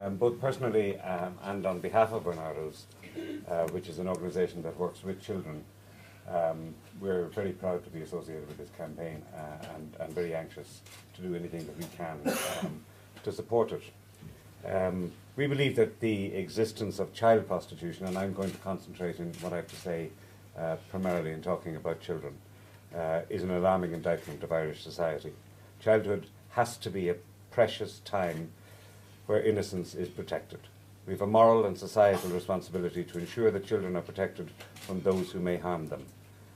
Both personally and on behalf of Barnardos, which is an organisation that works with children, we're very proud to be associated with this campaign and very anxious to do anything that we can to support it. We believe that the existence of child prostitution, and I'm going to concentrate in what I have to say primarily in talking about children, is an alarming indictment of Irish society. Childhood has to be a precious time where innocence is protected. We have a moral and societal responsibility to ensure that children are protected from those who may harm them.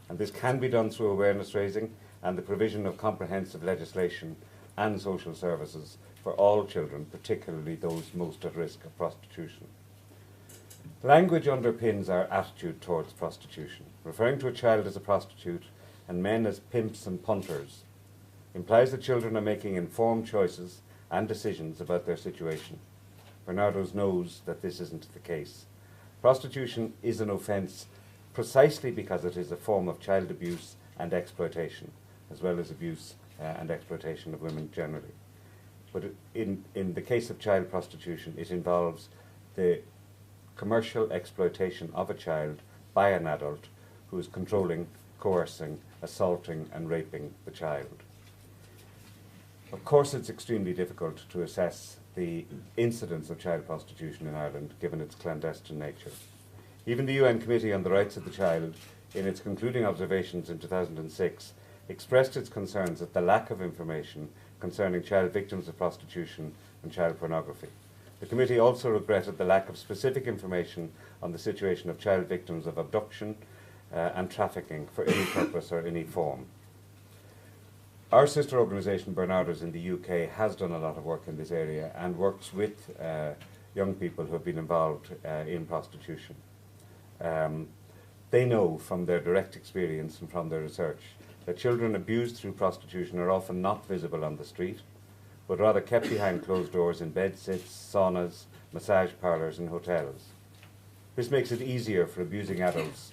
And this can be done through awareness raising and the provision of comprehensive legislation and social services for all children, particularly those most at risk of prostitution. Language underpins our attitude towards prostitution. Referring to a child as a prostitute and men as pimps and punters implies that children are making informed choices and decisions about their situation. Barnardos knows that this isn't the case. Prostitution is an offence precisely because it is a form of child abuse and exploitation, as well as abuse and exploitation of women generally. But in the case of child prostitution, it involves the commercial exploitation of a child by an adult who is controlling, coercing, assaulting and raping the child. Of course, it's extremely difficult to assess the incidence of child prostitution in Ireland, given its clandestine nature. Even the UN Committee on the Rights of the Child, in its concluding observations in 2006, expressed its concerns at the lack of information concerning child victims of prostitution and child pornography. The committee also regretted the lack of specific information on the situation of child victims of abduction and trafficking for any purpose or any form. Our sister organisation, Barnardos, in the UK, has done a lot of work in this area and works with young people who have been involved in prostitution. They know from their direct experience and from their research that children abused through prostitution are often not visible on the street, but rather kept behind closed doors in bedsits, saunas, massage parlours and hotels. This makes it easier for abusing adults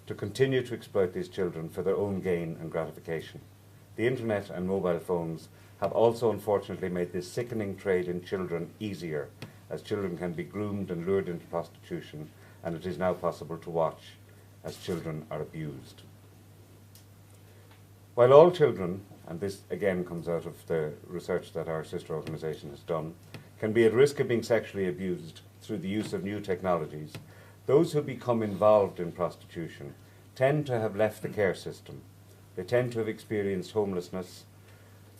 to continue to exploit these children for their own gain and gratification. The internet and mobile phones have also unfortunately made this sickening trade in children easier, as children can be groomed and lured into prostitution, and it is now possible to watch as children are abused. While all children, and this again comes out of the research that our sister organisation has done, can be at risk of being sexually abused through the use of new technologies, those who become involved in prostitution tend to have left the care system. They tend to have experienced homelessness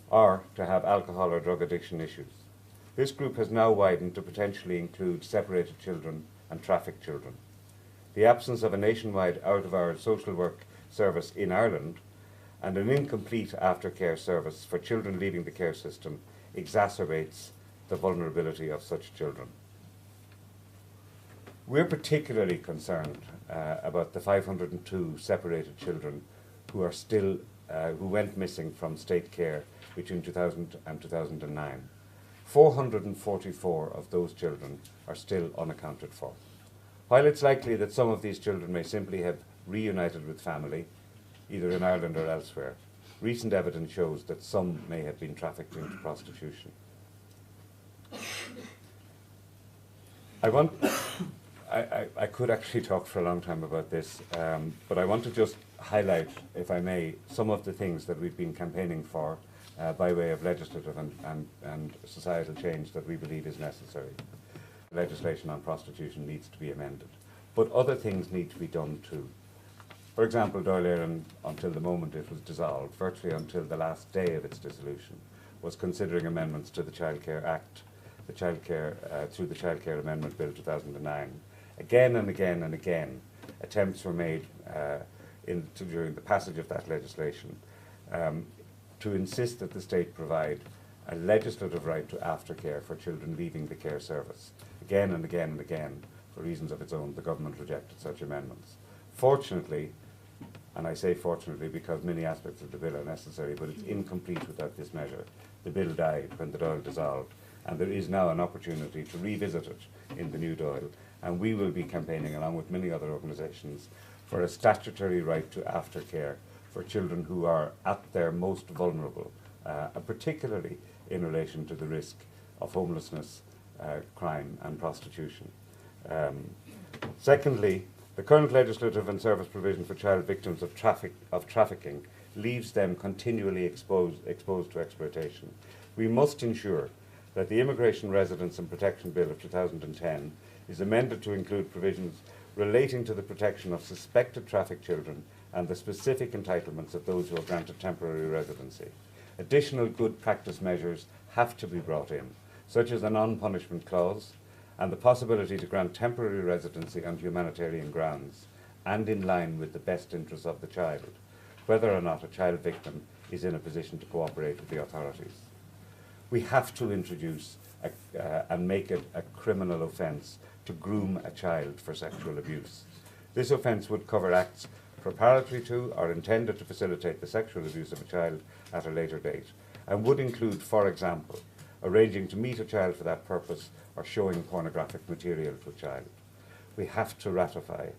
or to have alcohol or drug addiction issues. This group has now widened to potentially include separated children and trafficked children. The absence of a nationwide out-of-hours social work service in Ireland and an incomplete aftercare service for children leaving the care system exacerbates the vulnerability of such children. We're particularly concerned about the 502 separated children who are still who went missing from state care between 2000 and 2009. 444 of those children are still unaccounted for. While it's likely that some of these children may simply have reunited with family, either in Ireland or elsewhere, recent evidence shows that some may have been trafficked into prostitution. I could actually talk for a long time about this, but I want to just highlight, if I may, some of the things that we've been campaigning for by way of legislative and societal change that we believe is necessary. Legislation on prostitution needs to be amended, but other things need to be done too. For example, Dáil Éireann, until the moment it was dissolved, virtually until the last day of its dissolution, was considering amendments to the Childcare Act, through the Childcare Amendment Bill 2009. Again and again and again, attempts were made during the passage of that legislation to insist that the state provide a legislative right to aftercare for children leaving the care service. Again and again and again, for reasons of its own, the government rejected such amendments. Fortunately, and I say fortunately because many aspects of the bill are necessary, but it's incomplete without this measure. The bill died when the Dáil dissolved, and there is now an opportunity to revisit it in the new Dáil, and we will be campaigning, along with many other organisations, for a statutory right to aftercare for children who are at their most vulnerable, and particularly in relation to the risk of homelessness crime and prostitution. Secondly, the current legislative and service provision for child victims of trafficking leaves them continually exposed to exploitation. We must ensure that the Immigration, Residence and Protection Bill of 2010 is amended to include provisions relating to the protection of suspected trafficked children and the specific entitlements of those who are granted temporary residency. Additional good practice measures have to be brought in, such as a non-punishment clause and the possibility to grant temporary residency on humanitarian grounds and in line with the best interests of the child, whether or not a child victim is in a position to cooperate with the authorities. We have to introduce and make it a criminal offence to groom a child for sexual abuse. This offence would cover acts preparatory to or intended to facilitate the sexual abuse of a child at a later date, and would include, for example, arranging to meet a child for that purpose or showing pornographic material to a child. We have to ratify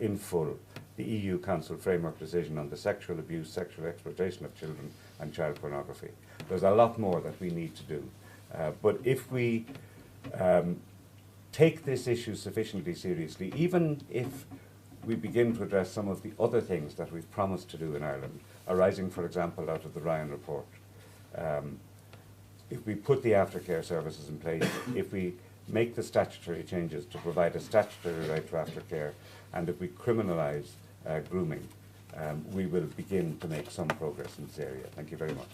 in full the EU Council Framework Decision on the sexual abuse, sexual exploitation of children and child pornography. There's a lot more that we need to do, but if we take this issue sufficiently seriously, even if we begin to address some of the other things that we've promised to do in Ireland, arising, for example, out of the Ryan report, if we put the aftercare services in place, if we make the statutory changes to provide a statutory right to aftercare, and if we criminalise grooming, we will begin to make some progress in this area. Thank you very much.